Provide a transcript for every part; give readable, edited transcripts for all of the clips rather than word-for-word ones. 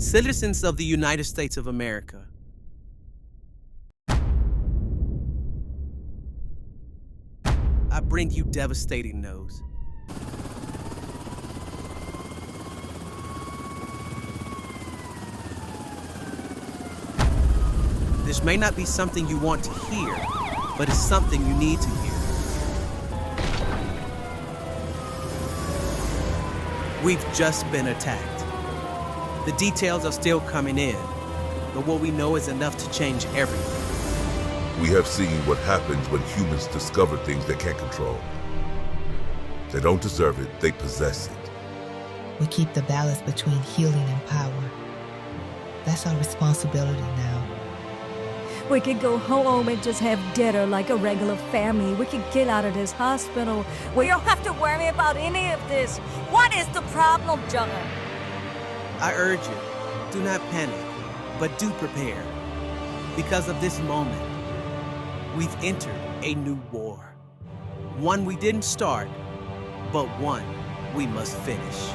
Citizens of the United States of America. I bring you devastating news. This may not be something you want to hear, but it's something you need to hear. We've just been attacked. The details are still coming in, but what we know is enough to change everything. We have seen what happens when humans discover things they can't control. They don't deserve it, they possess it. We keep the balance between healing and power. That's our responsibility now. We could go home and just have dinner like a regular family. We could get out of this hospital. We don't have to worry about any of this. What is the problem, John? I urge you, do not panic, but do prepare. Because of this moment, we've entered a new war. One we didn't start, but one we must finish.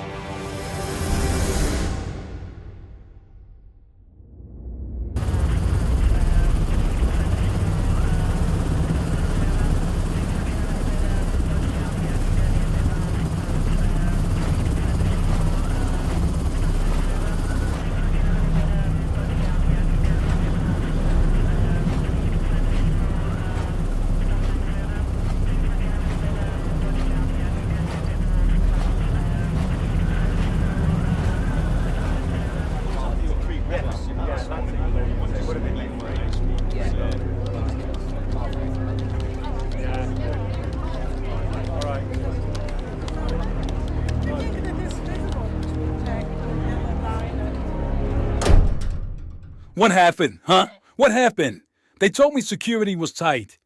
What happened, huh? What happened? They told me security was tight.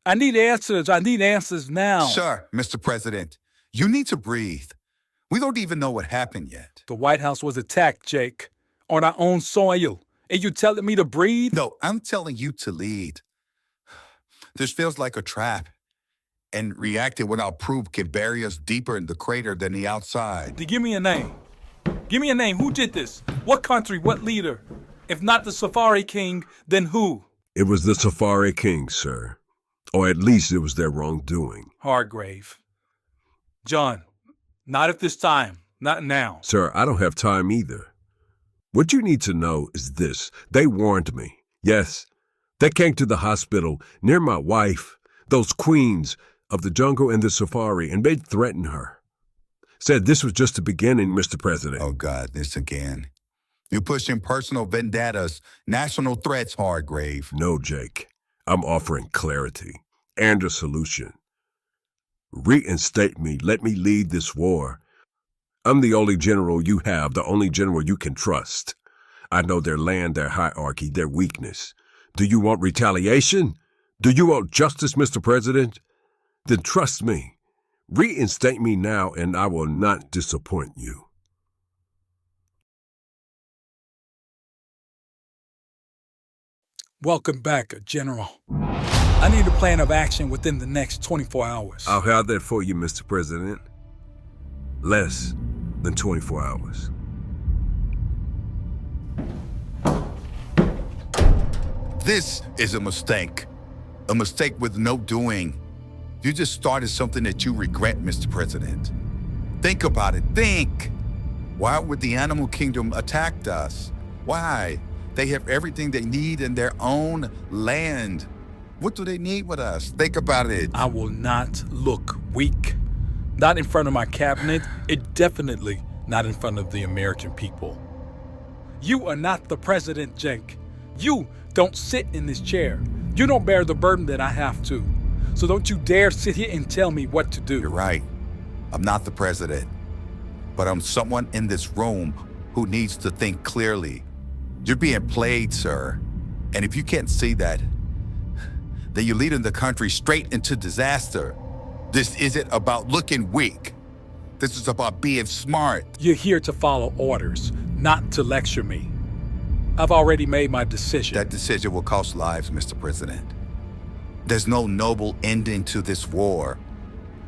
I need answers. I need answers now. Sir, Mr. President, you need to breathe. We don't even know what happened yet. The White House was attacked, Jake, on our own soil. And you telling me to breathe? No, I'm telling you to lead. This feels like a trap. And reacting without proof can bury us deeper in the crater than the outside. Then give me a name. Give me a name. Who did this? What country? What leader? If not the Safari King, then who? It was the Safari King, sir. Or at least it was their wrongdoing. Hargrave. John, not at this time. Not now. Sir, I don't have time either. What you need to know is this. They warned me. Yes, they came to the hospital near my wife, those queens of the jungle and the safari, and they threatened her. Said this was just the beginning, Mr. President. Oh, God, this again. You're pushing personal vendettas, national threats, Hargrave. No, Jake. I'm offering clarity and a solution. Reinstate me. Let me lead this war. I'm the only general you have, the only general you can trust. I know their land, their hierarchy, their weakness. Do you want retaliation? Do you want justice, Mr. President? Then trust me. Reinstate me now, and I will not disappoint you. Welcome back, General. I need a plan of action within the next 24 hours. I'll have that for you, Mr. President. Less than 24 hours. This is a mistake. A mistake with no doing. You just started something that you regret, Mr. President. Think about it. Think. Why would the animal kingdom attack us? Why? They have everything they need in their own land. What do they need with us? Think about it. I will not look weak. Not in front of my cabinet, and definitely not in front of the American people. You are not the president, Jake. You don't sit in this chair. You don't bear the burden that I have to. So don't you dare sit here and tell me what to do. You're right. I'm not the president. But I'm someone in this room who needs to think clearly. You're being played, sir. And if you can't see that, then you're leading the country straight into disaster. This isn't about looking weak. This is about being smart. You're here to follow orders, not to lecture me. I've already made my decision. That decision will cost lives, Mr. President. There's no noble ending to this war.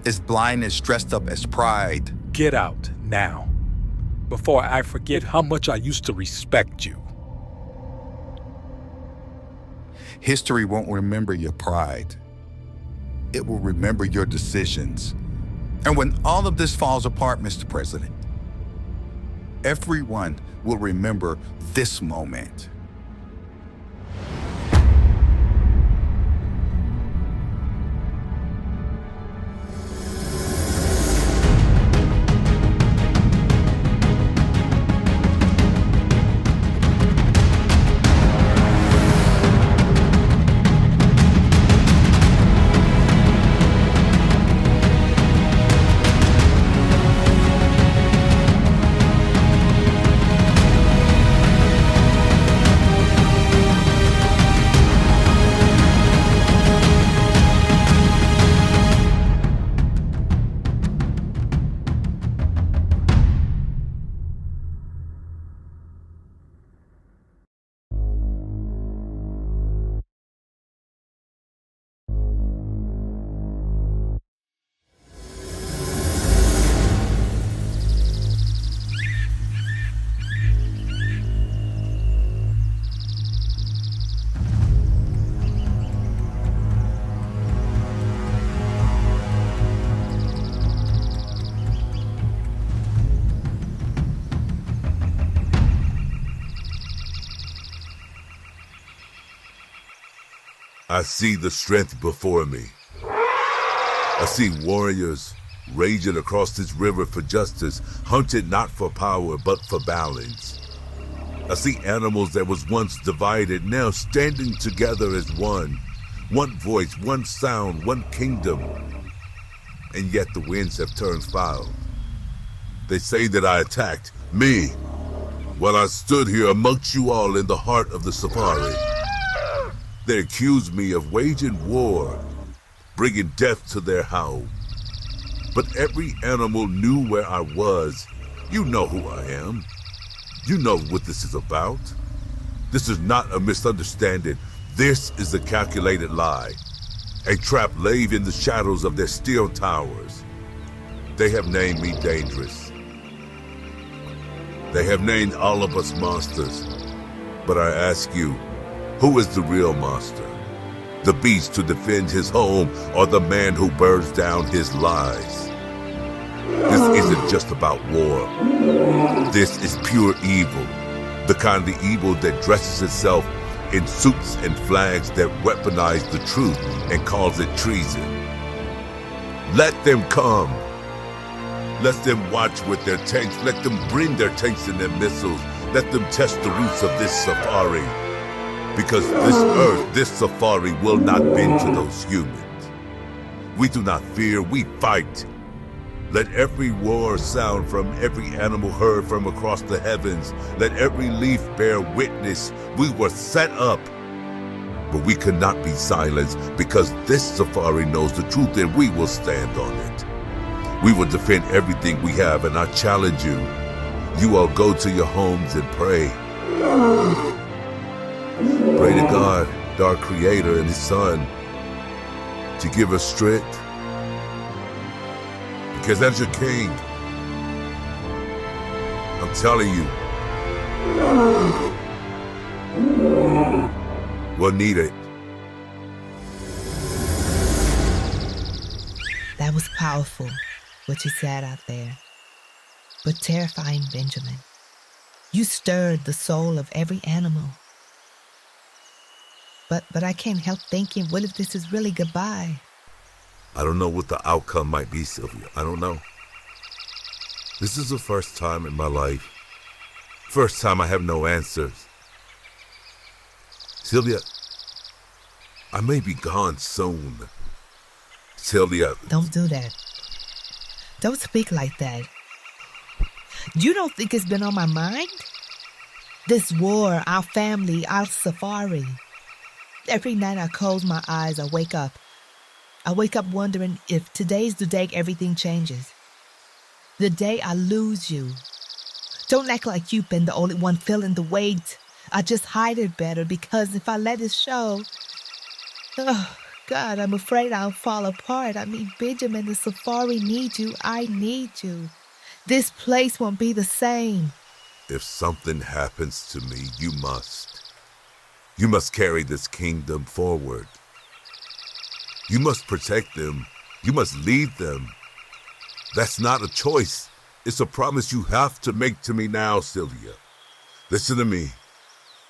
It's blindness dressed up as pride. Get out now. before I forget how much I used to respect you. History won't remember your pride. It will remember your decisions. And when all of this falls apart, Mr. President, everyone will remember this moment. I see the strength before me. I see warriors raging across this river for justice, hunted not for power, but for balance. I see animals that was once divided, now standing together as one. One voice, one sound, one kingdom. And yet the winds have turned foul. They say that I attacked me, while I stood here amongst you all in the heart of the safari. They accuse me of waging war, bringing death to their home. But every animal knew where I was. You know who I am. You know what this is about. This is not a misunderstanding. This is a calculated lie. A trap laid in the shadows of their steel towers. They have named me dangerous. They have named all of us monsters. But I ask you, who is the real monster? The beast to defend his home, or the man who burns down his lies? This isn't just about war. This is pure evil. The kind of evil that dresses itself in suits and flags that weaponize the truth and calls it treason. Let them come. Let them watch with their tanks. Let them bring their tanks and their missiles. Let them test the roots of this safari. Because this earth, this safari will not bend to those humans. We do not fear, we fight. Let every roar sound from every animal heard from across the heavens. Let every leaf bear witness. We were set up. But we cannot be silenced because this safari knows the truth and we will stand on it. We will defend everything we have, and I challenge you. You all go to your homes and pray. Pray to God, our Creator and His Son, to give us strength. Because as your King, I'm telling you, we'll need it. That was powerful, what you said out there. But terrifying, Benjamin. You stirred the soul of every animal. But I can't help thinking, what if this is really goodbye? I don't know what the outcome might be, Sylvia. I don't know. This is the first time in my life. First time I have no answers. Sylvia, I may be gone soon. Sylvia. Don't do that. Don't speak like that. You don't think it's been on my mind? This war, our family, our safari. Every night I close my eyes, I wake up. I wake up wondering if today's the day everything changes. The day I lose you. Don't act like you've been the only one feeling the weight. I just hide it better because if I let it show... Oh, God, I'm afraid I'll fall apart. I mean, Benjamin, the safari needs you. I need you. This place won't be the same. If something happens to me, you must carry this kingdom forward. You must protect them. You must lead them. That's not a choice. It's a promise you have to make to me now, Sylvia. Listen to me.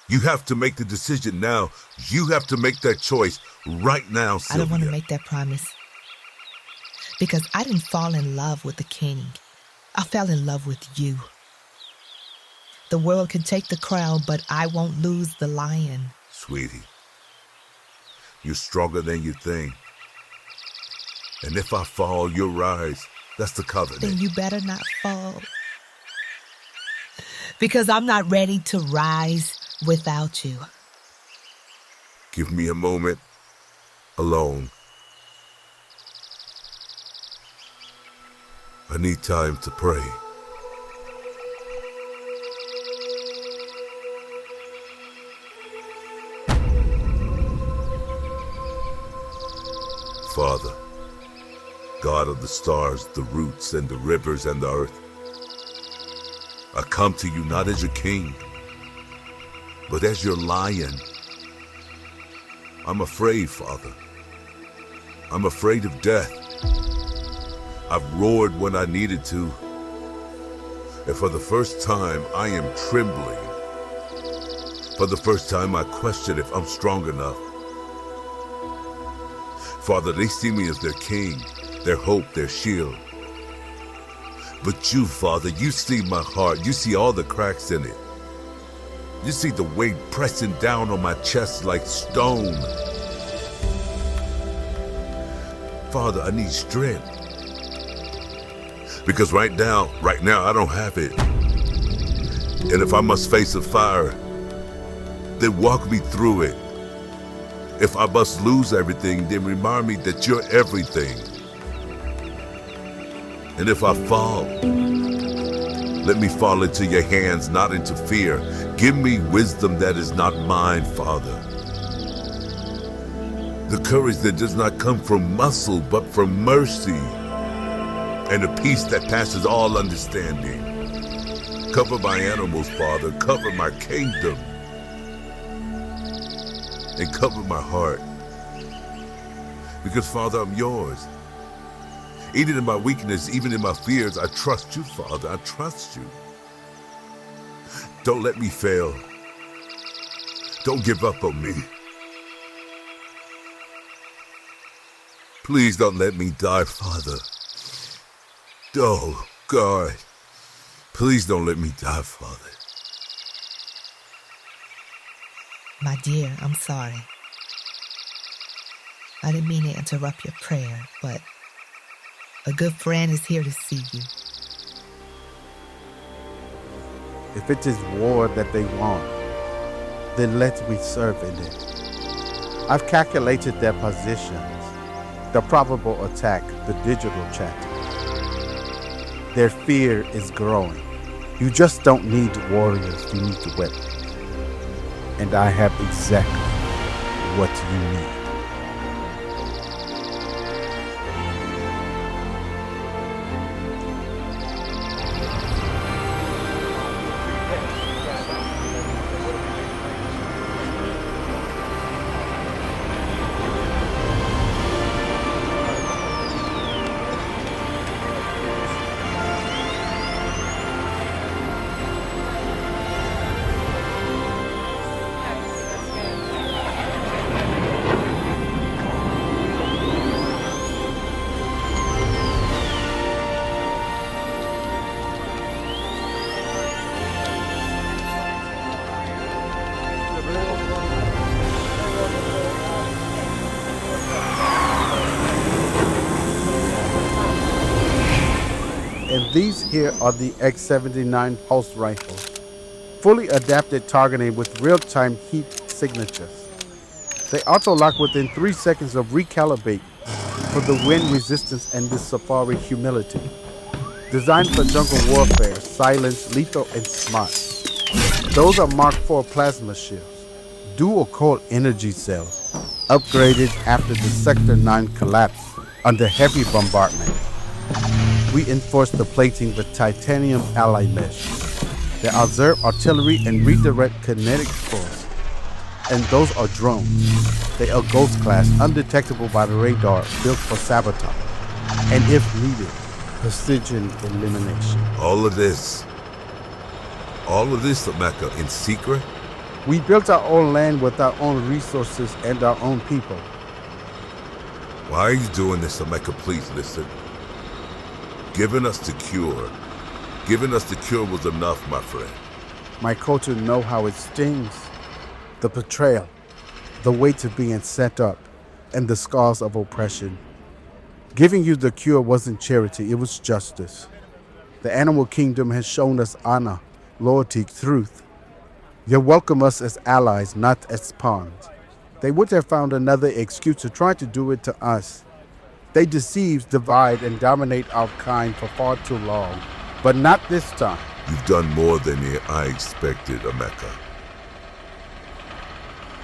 You have to make the decision now. You have to make that choice right now, Sylvia. I don't want to make that promise. Because I didn't fall in love with the king. I fell in love with you. The world can take the crown, but I won't lose the lion. Sweetie, you're stronger than you think. And if I fall, you'll rise. That's the covenant. Then you better not fall. Because I'm not ready to rise without you. Give me a moment alone. I need time to pray. Father, God of the stars, the roots and the rivers and the earth, I come to you not as your king, but as your lion. I'm afraid, Father. I'm afraid of death. I've roared when I needed to, and for the first time, I am trembling. For the first time, I question if I'm strong enough. Father, they see me as their king, their hope, their shield. But you, Father, you see my heart. You see all the cracks in it. You see the weight pressing down on my chest like stone. Father, I need strength. Because right now, I don't have it. And if I must face a fire, then walk me through it. If I must lose everything, then remind me that you're everything. And if I fall, let me fall into your hands, not into fear. Give me wisdom that is not mine, Father. The courage that does not come from muscle, but from mercy. And a peace that passes all understanding. Cover my animals, Father. Cover my kingdom. And cover my heart. Because, Father, I'm yours. Even in my weakness, even in my fears, I trust you, Father. I trust you. Don't let me fail. Don't give up on me. Please don't let me die, Father. Oh, God. Please don't let me die, Father. My dear, I'm sorry. I didn't mean to interrupt your prayer, but a good friend is here to see you. If it is war that they want, then let me serve in it. I've calculated their positions, the probable attack, the digital chat. Their fear is growing. You just don't need warriors, you need weapons. And I have exactly what you need. And these here are the X79 pulse rifles, fully adapted targeting with real-time heat signatures. They auto-lock within 3 seconds of recalibrate for the wind resistance and the safari humility. Designed for jungle warfare, silence, lethal, and smart. Those are Mark IV plasma shields, dual core energy cells, upgraded after the Sector 9 collapse under heavy bombardment. We enforce the plating with titanium alloy mesh. They observe artillery and redirect kinetic force. And those are drones. They are Ghost class, undetectable by the radar, built for sabotage. And if needed, precision elimination. All of this, Ameca, in secret? We built our own land with our own resources and our own people. Why are you doing this, Ameca? Please listen. Giving us the cure was enough, my friend. My culture know how it stings. The betrayal, the weight of being set up, and the scars of oppression. Giving you the cure wasn't charity, it was justice. The animal kingdom has shown us honor, loyalty, truth. You welcome us as allies, not as pawns. They would have found another excuse to try to do it to us. They deceive, divide, and dominate our kind for far too long. But not this time. You've done more than I expected, Ameca.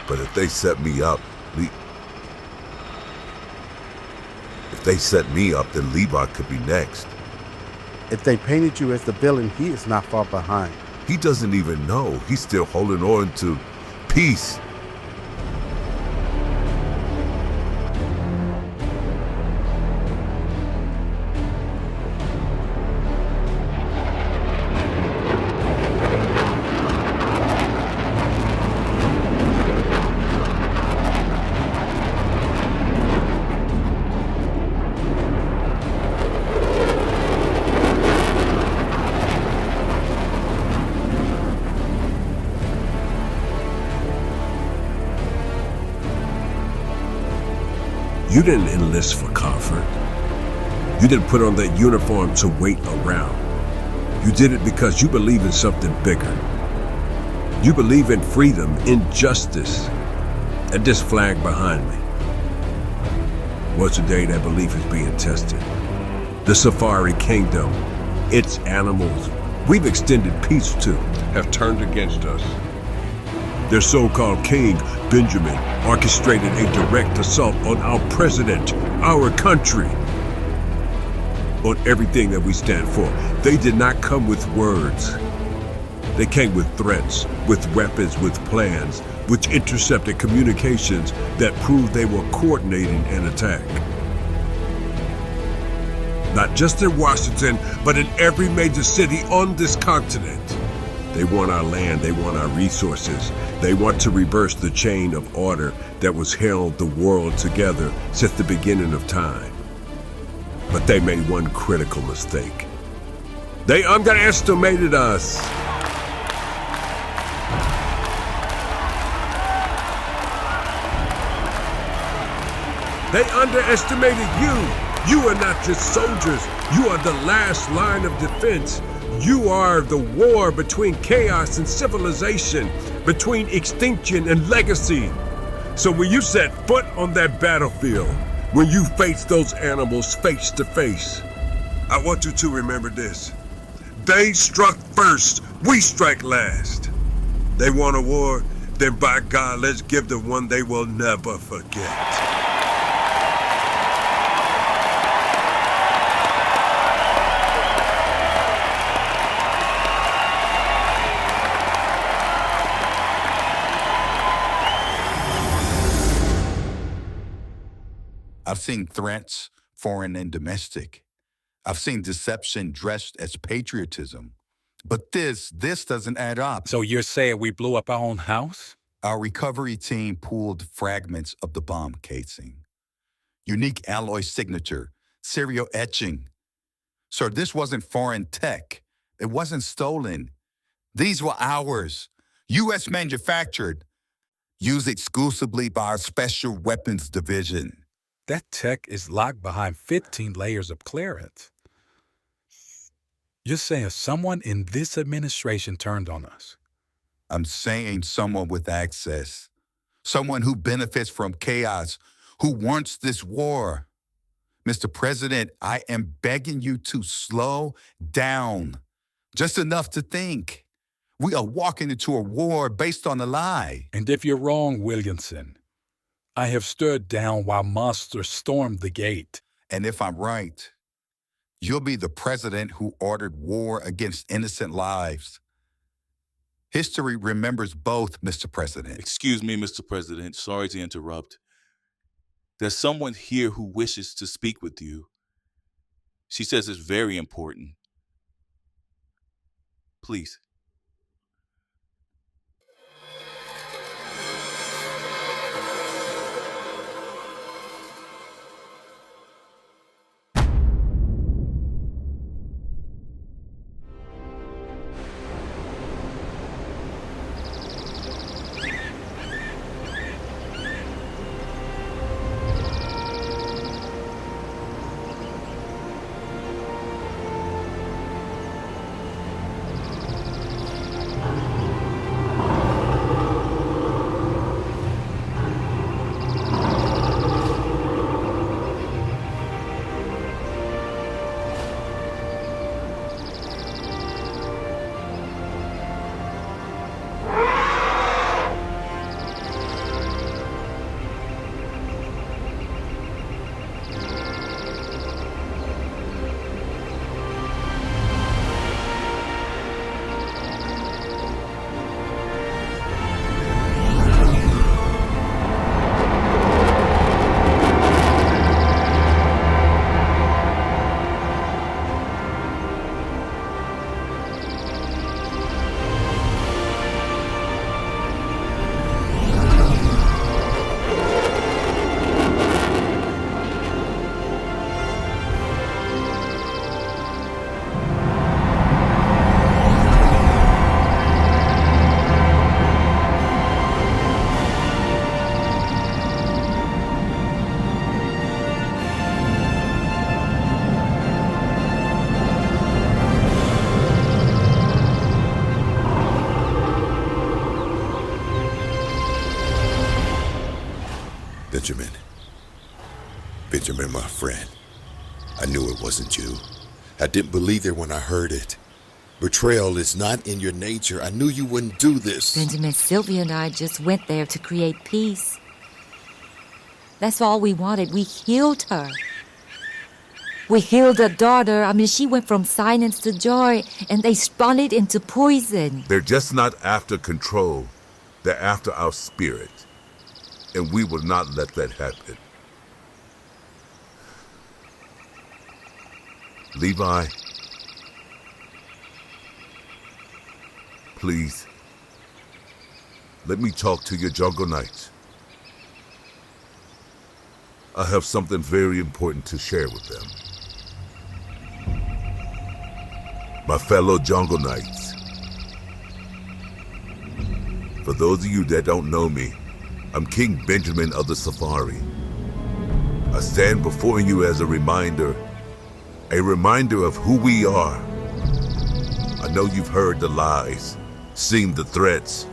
But if they set me up, then Levi could be next. If they painted you as the villain, he is not far behind. He doesn't even know. He's still holding on to peace. You didn't enlist for comfort. You didn't put on that uniform to wait around. You did it because you believe in something bigger. You believe in freedom, in justice. And this flag behind me. Well, today that belief is being tested. The Safari Kingdom, its animals we've extended peace to, have turned against us. Their so-called king, Benjamin, orchestrated a direct assault on our president, our country, on everything that we stand for. They did not come with words. They came with threats, with weapons, with plans, which intercepted communications that proved they were coordinating an attack. Not just in Washington, but in every major city on this continent. They want our land, they want our resources. They want to reverse the chain of order that was held the world together since the beginning of time. But they made one critical mistake. They underestimated us. They underestimated you. You are not just soldiers. You are the last line of defense. You are the war between chaos and civilization, between extinction and legacy. So when you set foot on that battlefield, when you face those animals face to face, I want you to remember this. They struck first, we strike last. They want a war, then by God, let's give them one they will never forget. I've seen threats, foreign and domestic. I've seen deception dressed as patriotism. But this doesn't add up. So you're saying we blew up our own house? Our recovery team pulled fragments of the bomb casing. Unique alloy signature, serial etching. Sir, this wasn't foreign tech. It wasn't stolen. These were ours, U.S. manufactured, used exclusively by our Special Weapons Division. That tech is locked behind 15 layers of clearance. You're saying someone in this administration turned on us? I'm saying someone with access. Someone who benefits from chaos, who wants this war. Mr. President, I am begging you to slow down. Just enough to think. We are walking into a war based on a lie. And if you're wrong, Williamson, I have stood down while monsters stormed the gate. And if I'm right, You'll be the president who ordered war against innocent lives. History remembers both, Mr. President. Excuse me, Mr. President. Sorry to interrupt. There's someone here who wishes to speak with you. She says it's very important. Please. Benjamin, my friend, I knew it wasn't you. I didn't believe it when I heard it. Betrayal is not in your nature. I knew you wouldn't do this. Benjamin, Sylvia and I just went there to create peace. That's all we wanted. We healed her. We healed her daughter. I mean, she went from silence to joy, and they spun it into poison. They're just not after control. They're after our spirit. And we will not let that happen. Levi, please, let me talk to your jungle knights. I have something very important to share with them. My fellow jungle knights, for those of you that don't know me, I'm King Benjamin of the Safari. I stand before you as a reminder of who we are. I know you've heard the lies, seen the threats,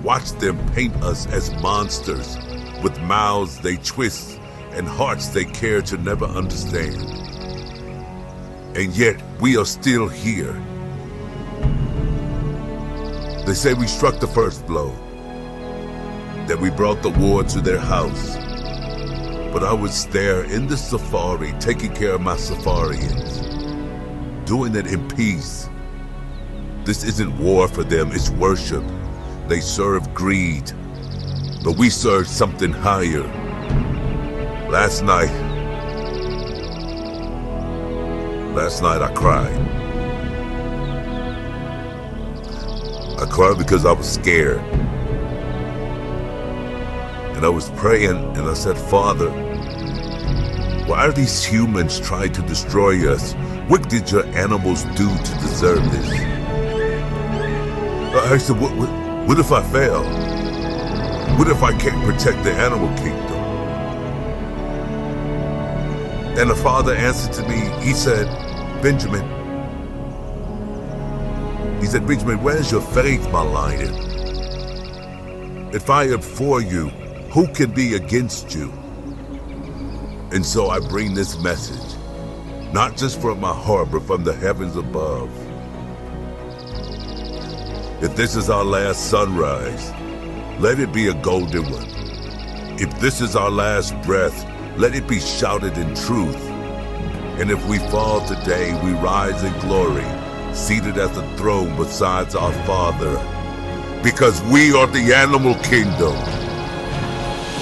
watched them paint us as monsters with mouths they twist and hearts they care to never understand. And yet, we are still here. They say we struck the first blow, that we brought the war to their house. But I was there in the safari, taking care of my safarians, doing it in peace. This isn't war for them, it's worship. They serve greed, but we serve something higher. Last night I cried. I cried because I was scared. And I was praying and I said, Father, why are these humans trying to destroy us? What did your animals do to deserve this? I said, what if I fail? What if I can't protect the animal kingdom? And the Father answered to me, he said, Benjamin, where's your faith, my lion? If I am for you, who can be against you? And so I bring this message, not just from my heart, but from the heavens above. If this is our last sunrise, let it be a golden one. If this is our last breath, let it be shouted in truth. And if we fall today, we rise in glory, seated at the throne beside our Father. Because we are the animal kingdom.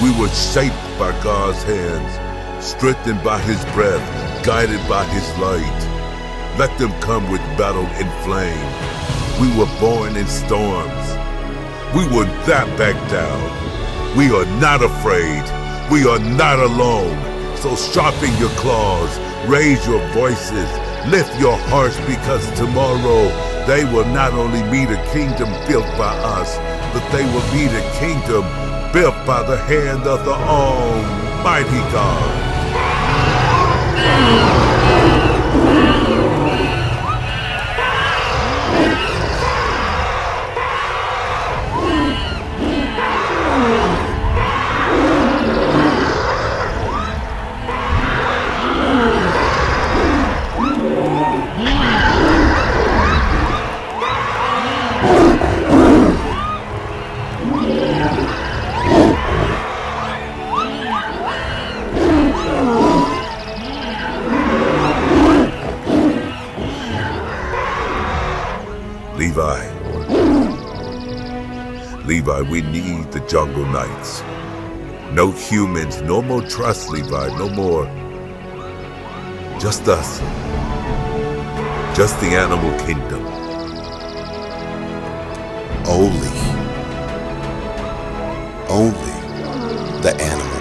We were shaped by God's hands, strengthened by his breath, guided by his light. Let them come with battle and flame. We were born in storms. We will not back down. We are not afraid. We are not alone. So sharpen your claws, raise your voices, lift your hearts, because tomorrow they will not only meet a kingdom built by us, but they will meet a kingdom built by the hand of the Almighty God. Levi, we need the jungle nights. No humans, no more trust, Levi, no more. Just us. Just the animal kingdom. Only the animal